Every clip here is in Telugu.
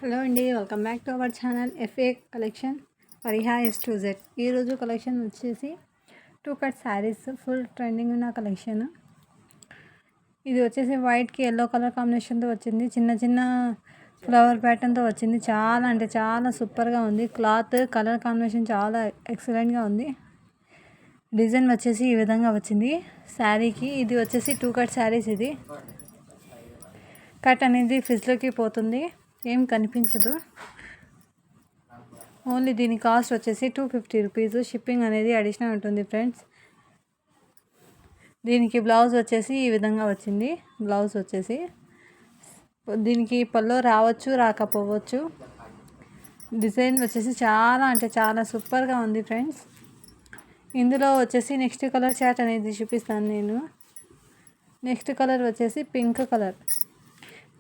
హలో అండి, welcome back to our channel FA collection పరిహా S2Z. ఈరోజు కలెక్షన్ వచ్చేసి 2 కట్ శారీస్ ఫుల్ ట్రెండింగ్ ఉన్న కలెక్షన్. ఇది వచ్చేసి వైట్కి ఎల్లో కలర్ కాంబినేషన్తో వచ్చింది. చిన్న చిన్న ఫ్లవర్ ప్యాటర్న్తో వచ్చింది. చాలా అంటే చాలా సూపర్గా ఉంది. క్లాత్ కలర్ కాంబినేషన్ చాలా ఎక్సలెంట్గా ఉంది. డిజైన్ వచ్చేసి ఈ విధంగా వచ్చింది శారీకి. ఇది వచ్చేసి 2 కట్ శారీస్. ఇది కట్ అనేది ఫ్రిడ్జ్లోకి పోతుంది, ఏం కనిపించదు. ఓన్లీ దీని కాస్ట్ వచ్చేసి 250 రూపీస్. షిప్పింగ్ అనేది అడిషనల్ ఉంటుంది ఫ్రెండ్స్. దీనికి బ్లౌజ్ వచ్చేసి ఈ విధంగా వచ్చింది. బ్లౌజ్ వచ్చేసి దీనికి పళ్ళు రావచ్చు, రాకపోవచ్చు. డిజైన్ వచ్చేసి చాలా అంటే చాలా సూపర్గా ఉంది ఫ్రెండ్స్. ఇందులో వచ్చేసి నెక్స్ట్ కలర్ చార్ట్ అనేది చూపిస్తాను నేను. నెక్స్ట్ కలర్ వచ్చేసి పింక్ కలర్,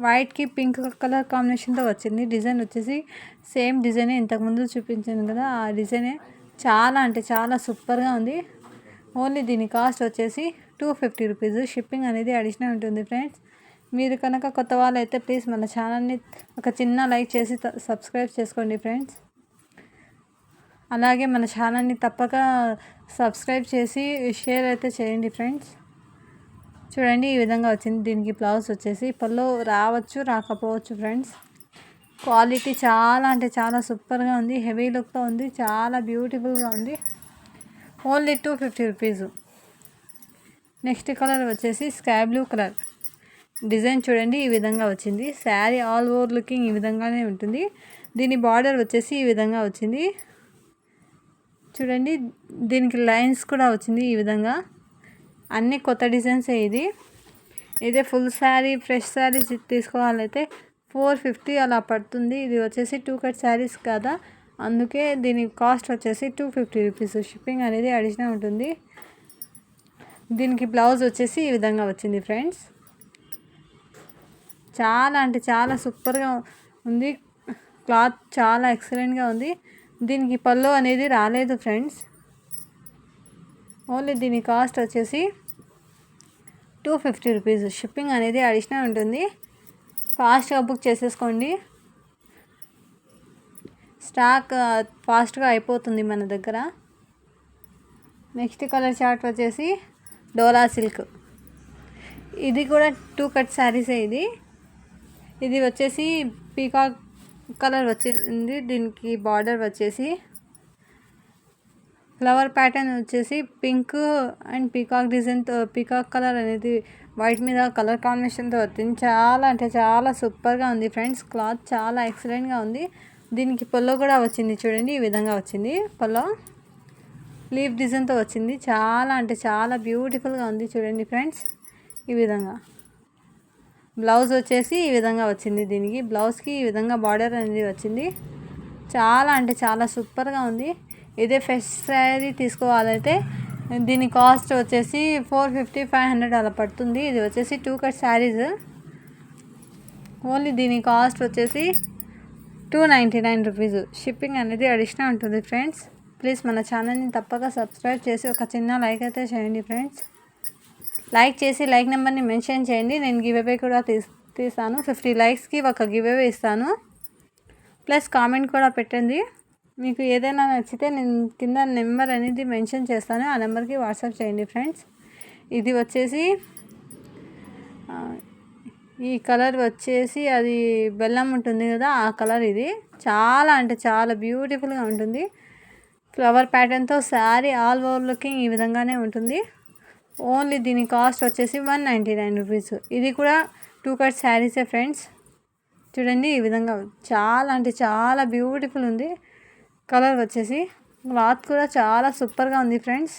వైట్కి పింక్ కలర్ కాంబినేషన్తో వచ్చింది. డిజైన్ వచ్చేసి సేమ్ డిజైనే ఇంతకుముందు చూపించాను కదా, ఆ డిజైనే చాలా అంటే చాలా సూపర్గా ఉంది. ఓన్లీ దీని కాస్ట్ వచ్చేసి 250 రూపీస్. షిప్పింగ్ అనేది అడిషనల్ ఉంటుంది ఫ్రెండ్స్. మీరు కనుక కొత్త వాళ్ళు అయితే ప్లీజ్ మన ఛానల్ని ఒక చిన్న లైక్ చేసి సబ్స్క్రైబ్ చేసుకోండి ఫ్రెండ్స్. అలాగే మన ఛానల్ని తప్పక సబ్స్క్రైబ్ చేసి షేర్ అయితే చేయండి ఫ్రెండ్స్. చూడండి ఈ విధంగా వచ్చింది. దీనికి బ్లౌజ్ వచ్చేసి పళ్ళు రావచ్చు, రాకపోవచ్చు ఫ్రెండ్స్. క్వాలిటీ చాలా అంటే చాలా సూపర్గా ఉంది. హెవీ లుక్తో ఉంది, చాలా బ్యూటిఫుల్గా ఉంది. Only 250 rupees. నెక్స్ట్ కలర్ వచ్చేసి స్కై బ్లూ కలర్. డిజైన్ చూడండి ఈ విధంగా వచ్చింది. శారీ ఆల్ ఓవర్ లుకింగ్ ఈ విధంగానే ఉంటుంది. దీని బార్డర్ వచ్చేసి ఈ విధంగా వచ్చింది. చూడండి దీనికి లైన్స్ కూడా వచ్చింది ఈ విధంగా. అన్ని కొత్త డిజైన్సే. ఇదే ఫుల్ శారీ ఫ్రెష్ శారీస్ తీసుకోవాలైతే 450 అలా పడుతుంది. ఇది వచ్చేసి 2 కట్ శారీస్ కదా, అందుకే దీని కాస్ట్ వచ్చేసి 250 రూపీస్. షిప్పింగ్ అనేది అడిషనల్ ఉంటుంది. దీనికి బ్లౌజ్ వచ్చేసి ఈ విధంగా వచ్చింది ఫ్రెండ్స్. చాలా అంటే చాలా సూపర్గా ఉంది. క్లాత్ చాలా ఎక్సలెంట్గా ఉంది. దీనికి పళ్ళు అనేది రాలేదు ఫ్రెండ్స్. ఓన్లీ దీని కాస్ట్ వచ్చేసి 250 రూపీస్. షిప్పింగ్ అనేది అడిషనల్ ఉంటుంది. ఫాస్ట్గా బుక్ చేసేసుకోండి. స్టాక్ ఫాస్ట్గా అయిపోతుంది మన దగ్గర. నెక్స్ట్ కలర్ చార్ట్ వచ్చేసి డోలా సిల్క్. ఇది కూడా 2 కట్ శారీసే. ఇది వచ్చేసి పీకాక్ కలర్ వచ్చింది. దీనికి బార్డర్ వచ్చేసి ఫ్లవర్ ప్యాటర్న్ వచ్చేసి పింక్ అండ్ పీకాక్ డిజైన్తో, పీకాక్ కలర్ అనేది వైట్ మీద కలర్ కాంబినేషన్తో వచ్చింది. చాలా అంటే చాలా సూపర్గా ఉంది ఫ్రెండ్స్. క్లాత్ చాలా ఎక్సలెంట్గా ఉంది. దీనికి పళ్ళు కూడా వచ్చింది. చూడండి ఈ విధంగా వచ్చింది. పళ్ళు లీఫ్ డిజైన్తో వచ్చింది. చాలా అంటే చాలా బ్యూటిఫుల్గా ఉంది. చూడండి ఫ్రెండ్స్ ఈ విధంగా. బ్లౌజ్ వచ్చేసి ఈ విధంగా వచ్చింది. దీనికి బ్లౌజ్కి ఈ విధంగా బార్డర్ అనేది వచ్చింది. చాలా అంటే చాలా సూపర్గా ఉంది. ఇదే ఫ్రెష్ శారీ తీసుకోవాలైతే దీని కాస్ట్ వచ్చేసి 450 500 అలా పడుతుంది. ఇది వచ్చేసి 2 కట్ శారీస్. ఓన్లీ దీని కాస్ట్ వచ్చేసి 299 రూపీస్. షిప్పింగ్ అనేది అడిషనల్ ఉంటుంది ఫ్రెండ్స్. ప్లీజ్ మన ఛానల్ని తప్పక సబ్స్క్రైబ్ చేసి ఒక చిన్న లైక్ అయితే చేయండి ఫ్రెండ్స్. లైక్ చేసి లైక్ నెంబర్ని మెన్షన్ చేయండి. నేను గివ్ అవే కూడా తీస్తాను. 50 లైక్స్కి ఒక గివ్ అవే ఇస్తాను. ప్లస్ కామెంట్ కూడా పెట్టండి. మీకు ఏదైనా నచ్చితే నేను కింద నెంబర్ అనేది మెన్షన్ చేస్తాను, ఆ నెంబర్కి వాట్సాప్ చేయండి ఫ్రెండ్స్. ఇది వచ్చేసి ఈ కలర్ వచ్చేసి అది బెల్లం ఉంటుంది కదా, ఆ కలర్. ఇది చాలా అంటే చాలా బ్యూటిఫుల్గా ఉంటుంది. ఫ్లవర్ ప్యాటర్న్తో శారీ ఆల్ ఓవర్ లుకింగ్ ఈ విధంగానే ఉంటుంది. ఓన్లీ దీని కాస్ట్ వచ్చేసి 199 రూపీస్. ఇది కూడా 2 కట్ శారీసే ఫ్రెండ్స్. చూడండి ఈ విధంగా చాలా అంటే చాలా బ్యూటిఫుల్ ఉంది. కలర్ వచ్చేసి క్లాత్ కూడా చాలా సూపర్గా ఉంది ఫ్రెండ్స్.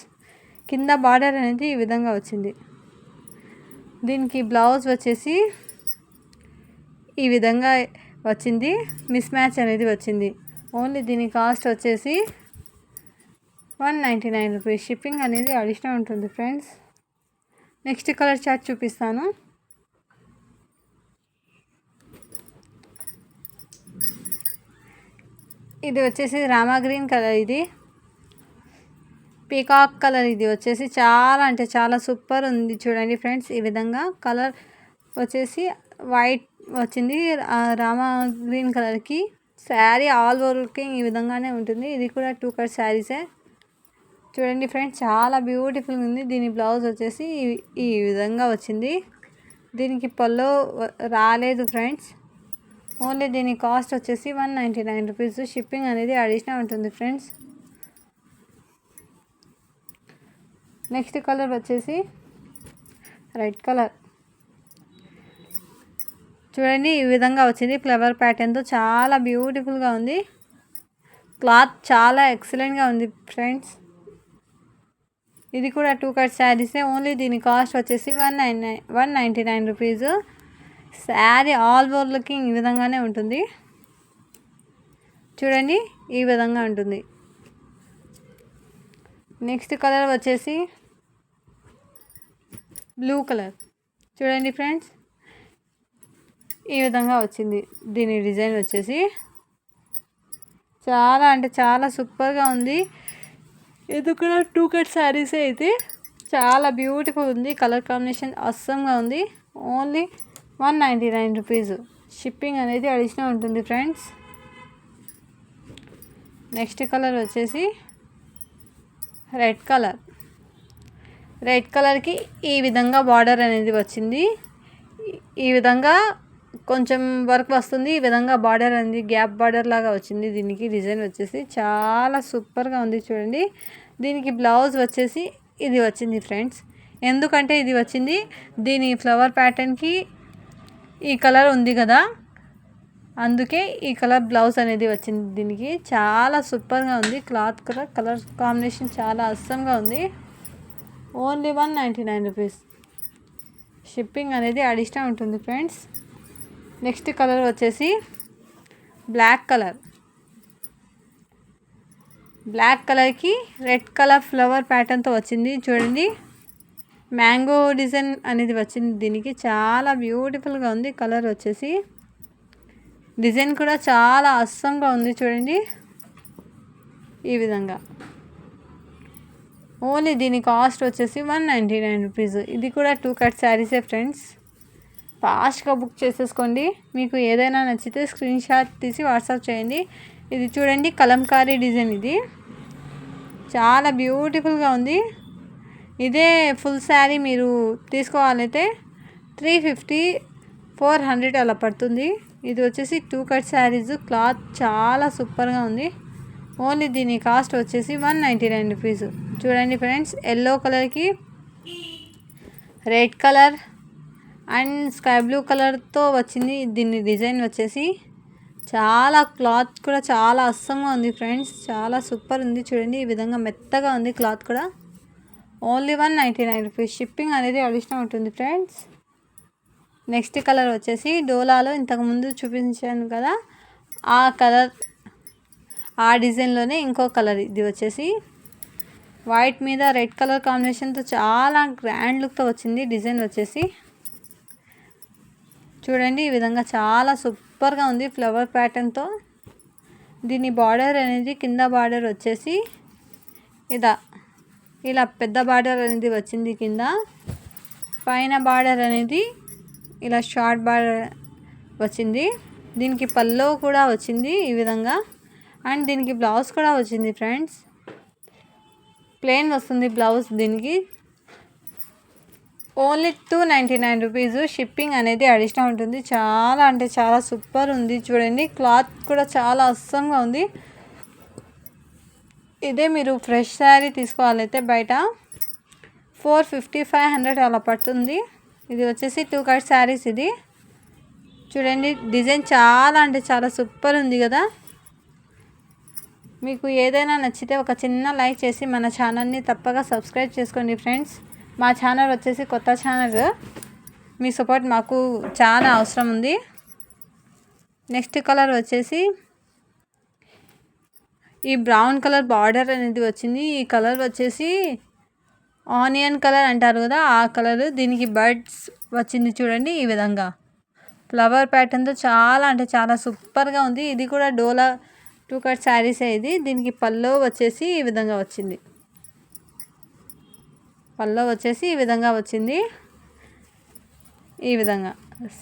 కింద బార్డర్ అనేది ఈ విధంగా వచ్చింది. దీనికి బ్లౌజ్ వచ్చేసి ఈ విధంగా వచ్చింది. మిస్ మ్యాచ్ అనేది వచ్చింది. ఓన్లీ దీని కాస్ట్ వచ్చేసి 199 రూపీస్. షిప్పింగ్ అనేది అడిషనల్ ఉంటుంది ఫ్రెండ్స్. నెక్స్ట్ కలర్ చార్ట్ చూపిస్తాను. ఇది వచ్చేసి రామా గ్రీన్ కలర్. ఇది పీకాక్ కలర్. ఇది వచ్చేసి చాలా అంటే చాలా సూపర్ ఉంది. చూడండి ఫ్రెండ్స్ ఈ విధంగా. కలర్ వచ్చేసి వైట్ వచ్చింది. రామా గ్రీన్ కలర్కి శారీ ఆల్ వర్కింగ్ ఈ విధంగానే ఉంటుంది. ఇది కూడా 2 కట్ శారీసే. చూడండి ఫ్రెండ్స్, చాలా బ్యూటిఫుల్గా ఉంది. దీని బ్లౌజ్ వచ్చేసి ఈ విధంగా వచ్చింది. దీనికి పళ్ళు రాలేదు ఫ్రెండ్స్. ఓన్లీ దీని కాస్ట్ వచ్చేసి 199 రూపీస్. షిప్పింగ్ అనేది అడిషనల్ ఉంటుంది ఫ్రెండ్స్. నెక్స్ట్ కలర్ వచ్చేసి రెడ్ కలర్. చూడండి ఈ విధంగా వచ్చింది. ఫ్లవర్ ప్యాటర్న్తో చాలా బ్యూటిఫుల్గా ఉంది. క్లాత్ చాలా ఎక్సలెంట్గా ఉంది ఫ్రెండ్స్. ఇది కూడా 2 కట్ శారీసే. ఓన్లీ దీని కాస్ట్ వచ్చేసి 199 rupees. Sari all over looking ఈ విధంగానే ఉంటుంది. చూడండి ఈ విధంగా ఉంటుంది. నెక్స్ట్ కలర్ వచ్చేసి బ్లూ కలర్. చూడండి ఫ్రెండ్స్, ఈ విధంగా వచ్చింది. దీని డిజైన్ వచ్చేసి చాలా అంటే చాలా సూపర్గా ఉంది. ఇది కూడా 2 కట్ శారీసే. అయితే చాలా బ్యూటిఫుల్ ఉంది. కలర్ కాంబినేషన్ అస్సంగా ఉంది. Only 199 rupees. షిప్పింగ్ అనేది అడిషనల్ ఉంటుంది ఫ్రెండ్స్. నెక్స్ట్ కలర్ వచ్చేసి రెడ్ కలర్. రెడ్ కలర్కి ఈ విధంగా బార్డర్ అనేది వచ్చింది. ఈ విధంగా కొంచెం వర్క్ వస్తుంది. ఈ విధంగా బార్డర్ అనేది గ్యాప్ బార్డర్ లాగా వచ్చింది. దీనికి డిజైన్ వచ్చేసి చాలా సూపర్గా ఉంది. చూడండి, దీనికి బ్లౌజ్ వచ్చేసి ఇది వచ్చింది ఫ్రెండ్స్. ఎందుకంటే ఇది వచ్చింది, దీని ఫ్లవర్ ప్యాటర్న్కి ఈ కలర్ ఉంది కదా, అందుకే ఈ కలర్ బ్లౌజ్ అనేది వచ్చింది. దీనికి చాలా సూపర్గా ఉంది. క్లాత్ కూడా కలర్ కాంబినేషన్ చాలా అస్సంగా ఉంది. Only 199 rupees. షిప్పింగ్ అనేది అడిషనల్ ఉంటుంది ఫ్రెండ్స్. నెక్స్ట్ కలర్ వచ్చేసి బ్లాక్ కలర్. బ్లాక్ కలర్కి రెడ్ కలర్ ఫ్లవర్ ప్యాటర్న్తో వచ్చింది. చూడండి, మ్యాంగో డిజైన్ అనేది వచ్చింది. దీనికి చాలా బ్యూటిఫుల్గా ఉంది. కలర్ వచ్చేసి డిజైన్ కూడా చాలా అస్సంగా ఉంది. చూడండి ఈ విధంగా. ఓన్లీ దీని కాస్ట్ వచ్చేసి 199 రూపీస్. ఇది కూడా 2 కట్ శారీసే ఫ్రెండ్స్. ఫాస్ట్గా బుక్ చేసేసుకోండి. మీకు ఏదైనా నచ్చితే స్క్రీన్ షాట్ తీసి వాట్సాప్ చేయండి. ఇది చూడండి, కలంకారీ డిజైన్. ఇది చాలా బ్యూటిఫుల్గా ఉంది. ఇదే ఫుల్ శారీ మీరు తీసుకోవాలైతే 350 400 అలా పడుతుంది. ఇది వచ్చేసి 2 కట్ శారీస్. క్లాత్ చాలా సూపర్గా ఉంది. ఓన్లీ దీని కాస్ట్ వచ్చేసి 199 రూపీస్. చూడండి ఫ్రెండ్స్, ఎల్లో కలర్కి red colour and sky blue కలర్తో వచ్చింది. దీని డిజైన్ వచ్చేసి చాలా క్లాత్ కూడా చాలా అస్సంగా ఉంది ఫ్రెండ్స్. చాలా సూపర్ ఉంది. చూడండి ఈ విధంగా మెత్తగా ఉంది క్లాత్ కూడా. Only 199 rupees. షిప్పింగ్ అనేది అడిషనల్ ఉంటుంది ఫ్రెండ్స్. నెక్స్ట్ కలర్ వచ్చేసి డోలాలో ఇంతకుముందు చూపించాను కదా, ఆ కలర్ ఆ డిజైన్లోనే ఇంకో కలర్. ఇది వచ్చేసి వైట్ మీద రెడ్ కలర్ కాంబినేషన్తో చాలా గ్రాండ్ లుక్తో వచ్చింది. డిజైన్ వచ్చేసి చూడండి ఈ విధంగా చాలా సూపర్గా ఉంది ఫ్లవర్ ప్యాటర్న్తో. దీని బార్డర్ అనేది కింద బార్డర్ వచ్చేసి ఇలా పెద్ద బార్డర్ అనేది వచ్చింది కింద. పైన బార్డర్ అనేది ఇలా షార్ట్ బార్డర్ వచ్చింది. దీనికి పల్లో కూడా వచ్చింది ఈ విధంగా. అండ్ దీనికి బ్లౌజ్ కూడా వచ్చింది ఫ్రెండ్స్. ప్లెయిన్ వస్తుంది బ్లౌజ్ దీనికి. Only 299 rupees. షిప్పింగ్ అనేది అడిషనల్ ఉంటుంది. చాలా అంటే చాలా సూపర్ ఉంది. చూడండి, క్లాత్ కూడా చాలా అస్సంగా ఉంది. ఇదే మీరు ఫ్రెష్ శారీ తీసుకోవాలైతే బయట 450 500 అలా పడుతుంది. ఇది వచ్చేసి 2 కట్ శారీస్. ఇది చూడండి, డిజైన్ చాలా అంటే చాలా సూపర్ ఉంది కదా. మీకు ఏదైనా నచ్చితే ఒక చిన్న లైక్ చేసి మన ఛానల్ని తప్పగా సబ్స్క్రైబ్ చేసుకోండి ఫ్రెండ్స్. మా ఛానల్ వచ్చేసి కొత్త ఛానల్. మీ సపోర్ట్ మాకు చాలా అవసరం ఉంది. నెక్స్ట్ కలర్ వచ్చేసి ఈ బ్రౌన్ కలర్ బార్డర్ అనేది వచ్చింది. ఈ కలర్ వచ్చేసి ఆనియన్ కలర్ అంటారు కదా, ఆ కలర్. దీనికి బర్డ్స్ వచ్చింది చూడండి ఈ విధంగా. ఫ్లవర్ ప్యాటర్న్తో చాలా అంటే చాలా సూపర్గా ఉంది. ఇది కూడా డోలా 2 కట్ శారీసే. ఇది దీనికి పల్లో వచ్చేసి ఈ విధంగా వచ్చింది. పల్లో వచ్చేసి ఈ విధంగా వచ్చింది. ఈ విధంగా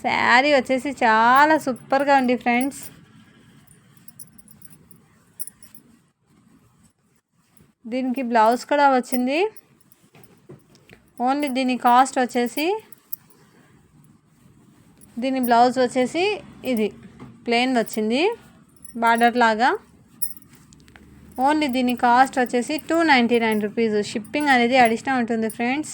శారీ వచ్చేసి చాలా సూపర్గా ఉంది ఫ్రెండ్స్. దీనికి బ్లౌజ్ కూడా వచ్చింది. ఓన్లీ దీని కాస్ట్ వచ్చేసి, దీని బ్లౌజ్ వచ్చేసి ఇది ప్లెయిన్ వచ్చింది బార్డర్ లాగా. ఓన్లీ దీని కాస్ట్ వచ్చేసి 299 రూపీస్. షిప్పింగ్ అనేది అడిషనల్ ఉంటుంది ఫ్రెండ్స్.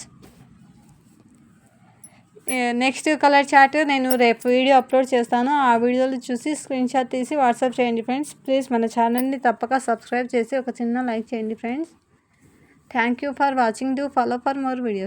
నెక్స్ట్ కలర్ చార్ట్ నేను రేపు వీడియో అప్లోడ్ చేస్తాను. ఆ వీడియోలు చూసి స్క్రీన్ షాట్ తీసి వాట్సాప్ చేయండి ఫ్రెండ్స్. ప్లీజ్ మన ఛానల్ని తప్పక సబ్స్క్రైబ్ చేసి ఒక చిన్న లైక్ చేయండి friends. Thank you for watching. Do follow for more videos.